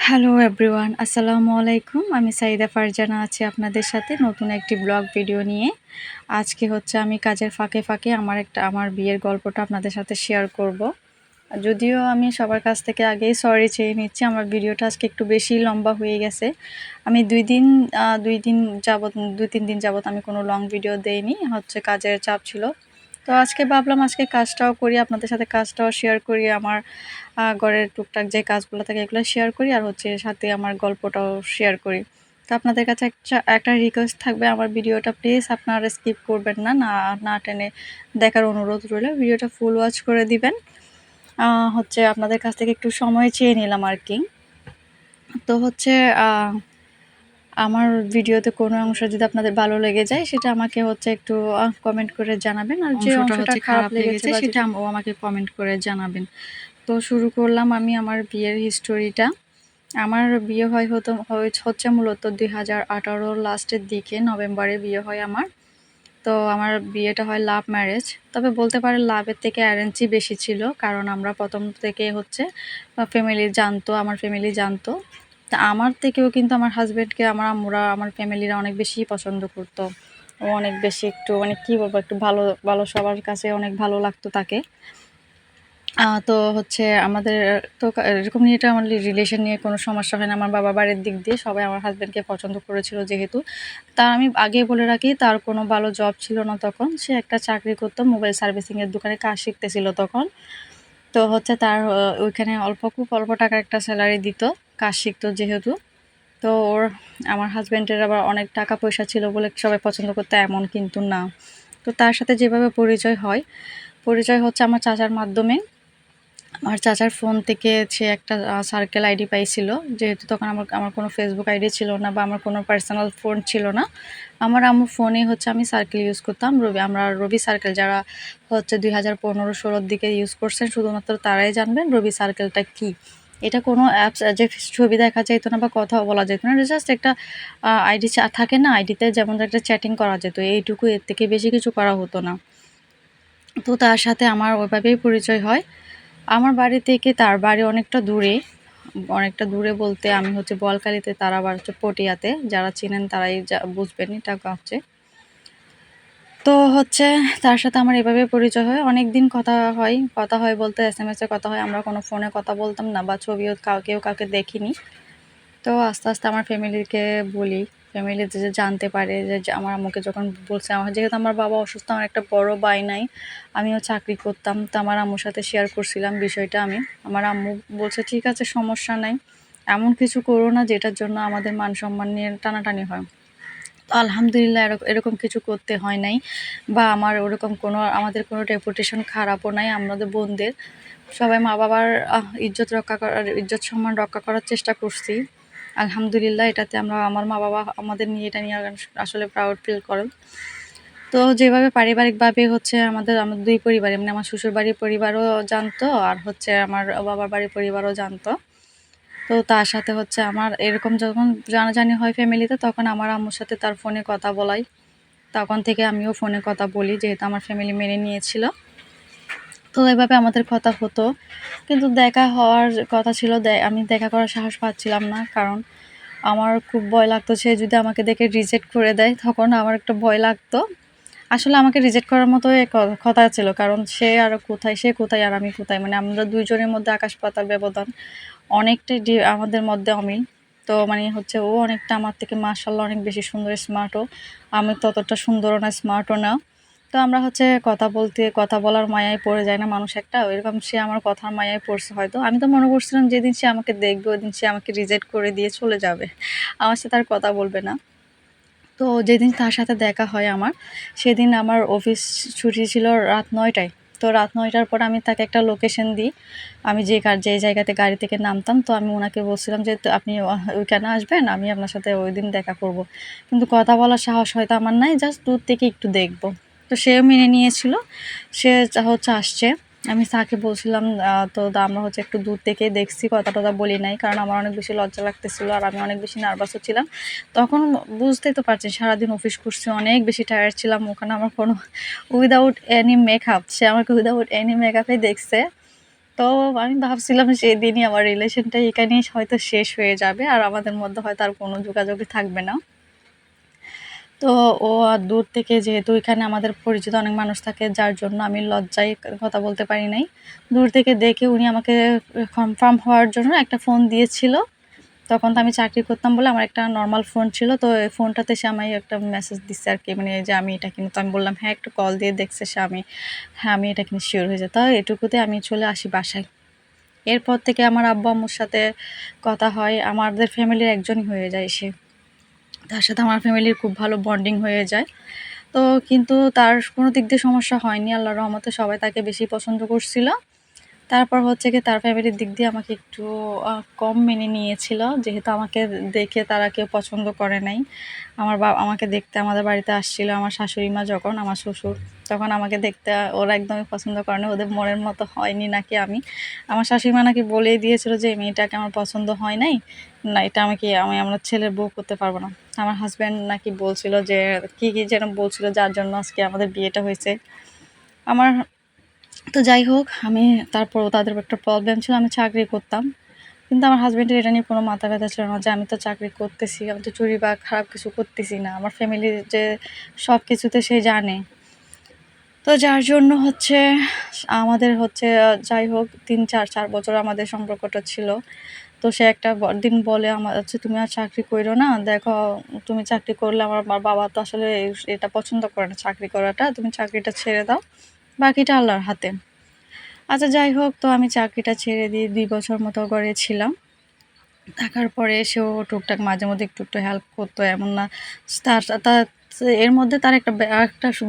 Hello everyone, আসসালামু আলাইকুম। আমি সাইদা ফারজানা আছি আপনাদের সাথে নতুন একটি ব্লগ ভিডিও নিয়ে। আজকে হচ্ছে আমি কাজের ফাঁকে ফাঁকে আমার বিয়ের গল্পটা আপনাদের সাথে শেয়ার করব। যদিও আমি সবার কাছ থেকে আগেই সরি চেয়ে নিচ্ছি, আমার ভিডিওটা আজকে একটু বেশি লম্বা হয়ে গেছে। আমি দুই তিন দিন যাবত আমি কোনো লং ভিডিও দেইনি, হচ্ছে কাজের চাপ ছিল। তো আজকে ভাবলাম আজকে কাজটাও করি, আপনাদের সাথে কাজটাও শেয়ার করি, আমার ঘরের টুকটাক যে কাজগুলো থাকে এগুলো শেয়ার করি, আর হচ্ছে সাথে আমার গল্পটাও শেয়ার করি। তো আপনাদের কাছে একটা রিকোয়েস্ট থাকবে, আমার ভিডিওটা প্লিজ আপনারা স্কিপ করবেন না, না টেনে দেখার অনুরোধ রইল। ভিডিওটা ফুল ওয়াচ করে দিবেন। হচ্ছে আপনাদের কাছ থেকে একটু সময় চেয়ে নিলাম আর কি। তো হচ্ছে আমার ভিডিওতে কোনো অংশ যদি আপনাদের ভালো লেগে যায় সেটা আমাকে হচ্ছে একটু কমেন্ট করে জানাবেন, আর যে অংশটা খারাপ লেগেছে সেটা আমাকে কমেন্ট করে জানাবেন। তো শুরু করলাম আমি আমার বিয়ের হিস্টোরিটা। আমার বিয়ে হচ্ছে মূলত 2018 লাস্টের দিকে, নভেম্বরে বিয়ে হয় আমার। তো আমার বিয়েটা হয় লাভ ম্যারেজ, তবে বলতে পারেন লাভের থেকে অ্যারেঞ্জই বেশি ছিল, কারণ আমরা প্রথম থেকে হচ্ছে আমার ফ্যামিলি জানতো। তা আমার থেকেও কিন্তু আমার হাজব্যান্ডকে আমার আম্মুরা, আমার ফ্যামিলিরা অনেক বেশি পছন্দ করতো। ও অনেক বেশি একটু মানে কী বলবো, একটু ভালো ভালো সবার কাছে অনেক ভালো লাগতো তাকে। তো হচ্ছে আমাদের তো এরকম নিয়ে এটা আমার রিলেশন নিয়ে কোনো সমস্যা হয় না। আমার বাবা বাড়ির দিক দিয়ে সবাই আমার হাজব্যান্ডকে পছন্দ করেছিল যেহেতু। তা আমি আগে বলে রাখি, তার কোনো ভালো জব ছিল না তখন। সে একটা চাকরি করতো, মোবাইল সার্ভিসিংয়ের দোকানে কাজ শিখতেছিল তখন। তো হচ্ছে তার ওইখানে খুব অল্প টাকার একটা স্যালারি দিত, কাজ শিখতো যেহেতু। তো আমার হাজব্যান্ডের আবার অনেক টাকা পয়সা ছিল বলে সবাই পছন্দ করতো এমন কিন্তু না। তো তার সাথে যেভাবে পরিচয় হচ্ছে আমার চাচার মাধ্যমে। আমার চাচার ফোন থেকে সে একটা সার্কেল আইডি পাইছিল, যেহেতু তখন আমার কোনো ফেসবুক আইডি ছিল না বা আমার কোনো পার্সোনাল ফোন ছিল না। আমার আম্মুর ফোনে হচ্ছে আমি সার্কেল ইউজ করতাম, আমরা রবি সার্কেল, যারা হচ্ছে 2015-16 দিকে ইউজ করছেন শুধুমাত্র তারাই জানবেন রবি সার্কেলটা কী। এটা কোনো অ্যাপস যে ছবি দেখা যেত না বা কথাও বলা যেত না, জাস্ট একটা আইডি থাকে না, আইডিতে যেমন একটা চ্যাটিং করা যেত, এইটুকু, এর থেকে বেশি কিছু করা হতো না। তো তার সাথে আমার ওইভাবেই পরিচয় হয়। আমার বাড়ি থেকে তার বাড়ি অনেকটা দূরে বলতে আমি হচ্ছে বোয়ালখালীতে, তার আবার হচ্ছে পটিয়াতে। যারা চিনেন তারাই বুঝবেন এটা হচ্ছে। তো হচ্ছে তার সাথে আমার এভাবে পরিচয় হয়, অনেক দিন কথা হয় বলতে SMS-এ কথা হয়, আমরা কোনো ফোনে কথা বলতাম না বা ছবিও কেউ কাউকে দেখিনি। তো আস্তে আস্তে আমার ফ্যামিলিকে বলি, ফ্যামিলি যে জানতে পারে যে আমার আম্মুকে যখন বলছে, যেহেতু আমার বাবা অসুস্থ, আমার একটা বড় ভাই নাই, আমিও চাকরি করতাম, তো আমার আম্মুর সাথে শেয়ার করছিলাম বিষয়টা আমি। আমার আম্মু বলছে ঠিক আছে, সমস্যা নাই, এমন কিছু করো না যেটার জন্য আমাদের মান সম্মান নিয়ে টানাটানি হয়। তো আলহামদুলিল্লাহ এরকম কিছু করতে হয় নাই, বা আমাদের কোনো রেপুটেশন খারাপও নাই আমাদের বোনদের। সবাই মা বাবার ইজ্জত সম্মান রক্ষা করার চেষ্টা করছি। আলহামদুলিল্লাহ, এটাতে আমার মা বাবা এটা নিয়ে আসলে প্রাউড ফিল করেন। তো যেভাবে পারিবারিকভাবে হচ্ছে আমাদের দুই পরিবারে, মানে আমার শ্বশুর বাড়ির পরিবারও জানতো, আর হচ্ছে আমার বাবার বাড়ির পরিবারও জানতো। তো তার সাথে হচ্ছে আমার এরকম যখন জানাজানি হয় ফ্যামিলিতে, তখন আমার আম্মুর সাথে তার ফোনে কথা বলাই। তখন থেকে আমিও ফোনে কথা বলি, যেহেতু আমার ফ্যামিলি মেনে নিয়েছিল। তো এভাবে আমাদের কথা হতো, কিন্তু দেখা হওয়ার কথা ছিল, আমি দেখা করার সাহস পাচ্ছিলাম না, কারণ আমার খুব ভয় লাগতো সে যদি আমাকে দেখে রিজেক্ট করে দেয়, তখন আমার একটা ভয় লাগতো। আসলে আমাকে রিজেক্ট করার মতো কথা ছিল, কারণ সে কোথায় আর আমি কোথায়, মানে আমরা দুইজনের মধ্যে আকাশ পাতাল ব্যবধান, অনেকটাই আমাদের মধ্যে অমিল। তো মানে হচ্ছে ও অনেকটা আমার থেকে মাশাআল্লাহ অনেক বেশি সুন্দর, স্মার্টও, আমি ততটা সুন্দরও না, স্মার্টও না। তো আমরা হচ্ছে কথা বলার মায়ায় পড়ে যায় না মানুষ একটা, ওইরকম সে আমার কথার মায়ায় পড়ছে হয়তো। আমি তো মনে করছিলাম যেদিন সে আমাকে দেখবে ওই দিন সে আমাকে রিজেক্ট করে দিয়ে চলে যাবে, আমার সাথে আর কথা বলবে না। তো যেদিন তার সাথে দেখা হয় আমার, সেদিন আমার অফিস ছুটি ছিল রাত 9টায়। তো রাত 9টার পর আমি তাকে একটা লোকেশন দিই, আমি যে জায়গাতে গাড়ি থেকে নামতাম। তো আমি ওনাকে বলছিলাম যে আপনি ওইখানে আসবেন, আমি আপনার সাথে ওই দিন দেখা করব। কিন্তু কথা বলার সাহস হয়তো আমার নাই, জাস্ট দূর থেকে একটু দেখব। তো সেও মেনে নিয়েছিল, সে হচ্ছে আসছে। আমি তাকে বলছিলাম, তো আমরা হচ্ছে একটু দূর থেকেই দেখছি, কথা টথা বলি নাই, কারণ আমার অনেক বেশি লজ্জা লাগতেছিল, আর আমি অনেক বেশি নার্ভাসও ছিলাম তখন। বুঝতেই তো পারছেন, সারাদিন অফিস করছি, অনেক বেশি টায়ার্ড ছিলাম। ওখানে আমার কোনো উইদাউট এনি মেকআপ, সে আমাকে উইদাউট এনি মেকআপে দেখছে। তো আমি ভাবছিলাম সেদিনই আমার রিলেশনটা এখানেই হয়তো শেষ হয়ে যাবে আর আমাদের মধ্যে হয়তো আর কোনো যোগাযোগই থাকবে না। তো ও আর দূর থেকে যেহেতু এখানে আমাদের পরিচিত অনেক মানুষ থাকে যার জন্য আমি লজ্জায় কথা বলতে পারি নাই। দূর থেকে দেখে উনি আমাকে কনফার্ম হওয়ার জন্য একটা ফোন দিয়েছিল। তখন তো আমি চাকরি করতাম বলে আমার একটা নরমাল ফোন ছিল। তো এই ফোনটাতে সে আমায় একটা মেসেজ দিচ্ছে আরকি, মানে যে আমি এটা কিনি। তো আমি বললাম, "হ্যাঁ।" একটু কল দিয়ে দেখছে সে হ্যাঁ, আমি এটা কিনে সিওর হয়ে যাই। তো এটুকুতে আমি চলে আসি বাসায়। এরপর থেকে আমার আব্বু-আম্মুর সাথে কথা হয়। আমাদের ফ্যামিলির একজনই হয়ে যায় সে। তার সাথে আমার ফ্যামিলির খুব ভালো বন্ডিং হয়ে যায়। তো কিন্তু তার কোনো দিক দিয়ে সমস্যা হয়নি। আল্লাহর রহমতে সবাই তাকে বেশি পছন্দ করছিল। তারপর হচ্ছে গিয়ে তার ফ্যামিলির দিক দিয়ে আমাকে একটু কম মেনে নিয়েছিল। যেহেতু আমাকে দেখে তারা কেউ পছন্দ করে নাই। আমাকে দেখতে আমাদের বাড়িতে আসছিল আমার শাশুড়ি মা যখন, আমার শ্বশুর, তখন আমাকে দেখতে ওরা একদমই পছন্দ করে না। ওদের মনের মতো হয়নি নাকি আমি। আমার শাশুড়ি মা নাকি বলেই দিয়েছিল যে, "এই মেয়েটাকে আমার পছন্দ হয় নাই। না, এটা আমি আমার ছেলের বউ করতে পারব না।" আমার হাসব্যান্ড নাকি বলছিল যে, কি যেন বলছিল যার জন্য আজকে আমাদের বিয়েটা হয়েছে। আমার তো যাই হোক, তারপরও তাদের একটা প্রবলেম ছিল, আমি চাকরি করতাম। কিন্তু আমার হাসব্যান্ডের এটা নিয়ে কোনো মাথা ব্যথা ছিল না যে আমি তো চাকরি করতেছি, আমি তো চুরি বা খারাপ কিছু করতেছি না। আমার ফ্যামিলির যে সবকিছুতে সে জানে। তো যার জন্য হচ্ছে আমাদের হচ্ছে যাই হোক ৩-৪ বছর আমাদের সম্পর্কটা ছিল। তো সে একটা দিন বলে আমার হচ্ছে, "তুমি আর চাকরি কইরো না। দেখো, তুমি চাকরি করলে আমার বাবা তো আসলে এটা পছন্দ করে না চাকরি করাটা। তুমি চাকরিটা ছেড়ে দাও। বাকিটা আল্লাহর হাতে।" আচ্ছা যাই হোক, তো আমি চাকরিটা ছেড়ে দিয়ে ২ বছর মতো ঘরে ছিলাম। থাকার পরে সেও টুকটাক মাঝে মধ্যে একটু হেল্প করতো, এমন না। তার তার এর মধ্যে তার একটা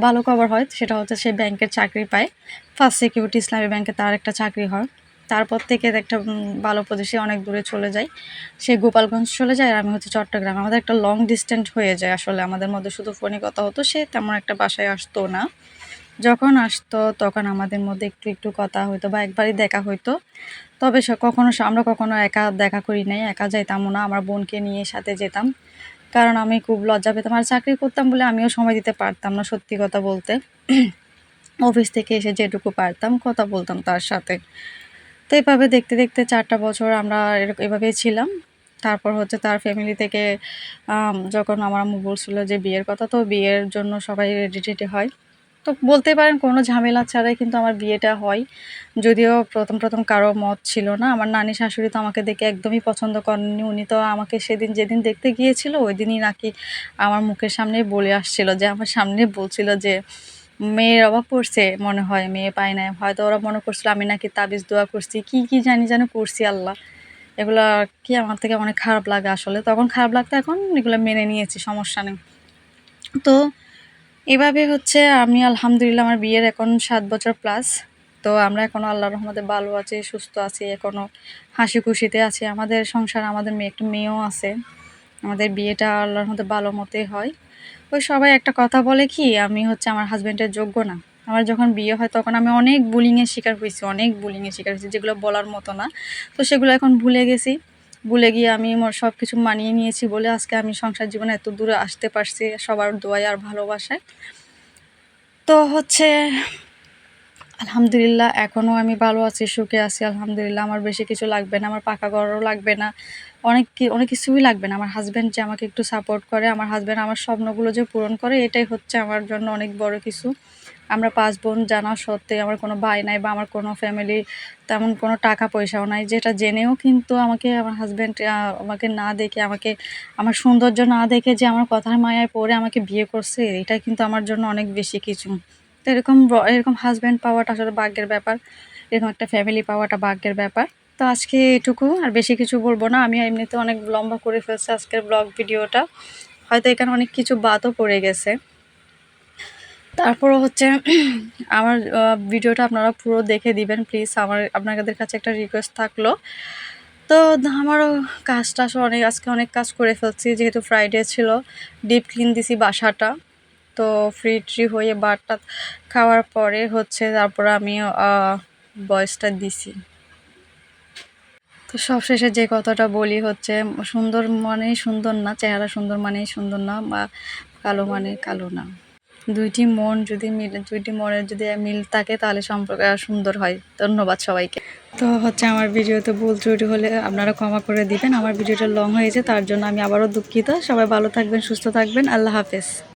ভালো খবর হয়, সেটা হচ্ছে সে ব্যাংকের চাকরি পায়। ফার্স্ট সিকিউরিটি ইসলামী ব্যাংকে তার একটা চাকরি হয়। তারপর থেকে একটা ভালো পজিশনে অনেক দূরে চলে যায়। সে গোপালগঞ্জ চলে যায় আর আমি হচ্ছে চট্টগ্রাম। আমাদের একটা লং ডিসট্যান্স হয়ে যায় আসলে, আমাদের মধ্যে শুধু ফোনে কথা হতো। সে তেমন একটা বাসায় আসতো না। যখন আসতো তখন আমাদের মধ্যে একটু কথা হইতো বা একবারই দেখা হইতো। তবে আমরা কখনো একা দেখা করি নাই, একা যাইতামও না। আমার বোনকে নিয়ে সাথে যেতাম। কারণ আমি খুব লজ্জা পেতাম। আর চাকরি করতাম বলে আমিও সময় দিতে পারতাম না, সত্যি কথা বলতে। অফিস থেকে এসে যেটুকু পারতাম কথা বলতাম তার সাথে। তো এভাবে দেখতে, দেখতে ৪ টা বছর আমরা এভাবেই ছিলাম। তারপর হচ্ছে তার ফ্যামিলি থেকে যখন আমার আম্মু বলছিল যে বিয়ের কথা, তো বিয়ের জন্য সবাই রেডি-টেডি হয়। তো বলতে পারেন কোনো ঝামেলা ছাড়াই কিন্তু আমার বিয়েটা হয়। যদিও ১ম কারো মত ছিল না। আমার নানি শাশুড়ি তো আমাকে দেখে একদমই পছন্দ করেননি। উনি তো আমাকে যেদিন দেখতে গিয়েছিল ওইদিনই নাকি আমার মুখের সামনেই বলে আসছিল, যে আমার সামনে বলছিল যে, "মেয়ের অভাব পড়ছে মনে হয়, মেয়ে পায় নাই।" হয়তো ওরা মনে করছিল আমি নাকি তাবিজ দোয়া করছি। কি জানি যেন করছি আল্লাহ। এগুলা কি আমার থেকে অনেক খারাপ লাগে আসলে। তখন খারাপ লাগতো, এখন এগুলো মেনে নিয়েছি, সমস্যা নেই। তো এভাবে হচ্ছে আমি আলহামদুলিল্লাহ আমার বিয়ের এখন ৭ বছর প্লাস। তো আমরা এখনো আল্লাহর রহমতে ভালো আছি, সুস্থ আছি, এখনো হাসি খুশিতে আছি। আমাদের সংসার, আমাদের একটা মেয়েও আছে। আমাদের বিয়েটা আল্লাহর রহমতে ভালো মতোই হয়। ওই সবাই একটা কথা বলে কি, আমি হচ্ছে আমার হাসব্যান্ডের যোগ্য না। আমার যখন বিয়ে হয় তখন আমি অনেক বুলিংয়ের শিকার হইছি, যেগুলো বলার মতো না। তো সেগুলো এখন ভুলে গেছি। ভুলে গিয়ে আমি সবকিছু মানিয়ে নিয়েছি বলে আজকে আমি সংসার জীবনে এত দূরে আসতে পারছি সবার দোয়ায় আর ভালোবাসায়। তো হচ্ছে আলহামদুলিল্লাহ এখনও আমি ভালো আছি, সুখে আছি আলহামদুলিল্লাহ। আমার বেশি কিছু লাগবে না, আমার পাকা ঘরও লাগবে না। অনেক কিছুই লাগবে না। আমার হাসব্যান্ড যে আমাকে একটু সাপোর্ট করে, আমার হাসব্যান্ড আমার স্বপ্নগুলো যে পূরণ করে, এটাই হচ্ছে আমার জন্য অনেক বড় কিছু। আমরা ৫ বোন জানা সত্ত্বেও আমার কোনো ভাই নাই বা আমার কোনো ফ্যামিলি তেমন কোনো টাকা পয়সাও নাই। যেটা জেনেও কিন্তু আমার হাসব্যান্ড আমাকে না দেখে, আমার সৌন্দর্য না দেখে যে আমার কথার মায়ায় পড়ে আমাকে বিয়ে করছে, এটা কিন্তু আমার জন্য অনেক বেশি কিছু। তো এরকম হাসব্যান্ড পাওয়াটা আসলে ভাগ্যের ব্যাপার। এরকম একটা ফ্যামিলি পাওয়াটা ভাগ্যের ব্যাপার। তো আজকে এটুকু, আর বেশি কিছু বলব না। আমি এমনিতে অনেক লম্বা করে ফেলছি আজকের ব্লগ ভিডিওটা। হয়তো এখানে অনেক কিছু বাদও পড়ে গেছে। তারপরও হচ্ছে আমার ভিডিওটা আপনারা পুরো দেখে দিবেন প্লিজ। আপনাদের কাছে একটা রিকোয়েস্ট থাকলো। তো আমারও কাজটা আসলে আজকে অনেক কাজ করে ফেলছি, যেহেতু ফ্রাইডে ছিল। ডিপ ক্লিন দিছি বাসাটা। তো ফ্রি হয়ে ভাতটা খাওয়ার পরে হচ্ছে তারপরে আমি ভয়েসটা দিছি। তো সবশেষে যে কথাটা বলি হচ্ছে, সুন্দর মানেই সুন্দর না, চেহারা সুন্দর মানেই সুন্দর না, বা কালো মানে কালো না। দুইটি মন যদি দুইটি মনের যদি মিল থাকে তাহলে সম্পর্ক সুন্দর হয়। ধন্যবাদ সবাইকে। তো হচ্ছে আমার ভিডিওতে ভুল ত্রুটি হলে আপনারা ক্ষমা করে দিবেন। আমার ভিডিওটা লং হয়েছে তার জন্য আমি আবারও দুঃখিত। সবাই ভালো থাকবেন, সুস্থ থাকবেন। আল্লাহ হাফেজ।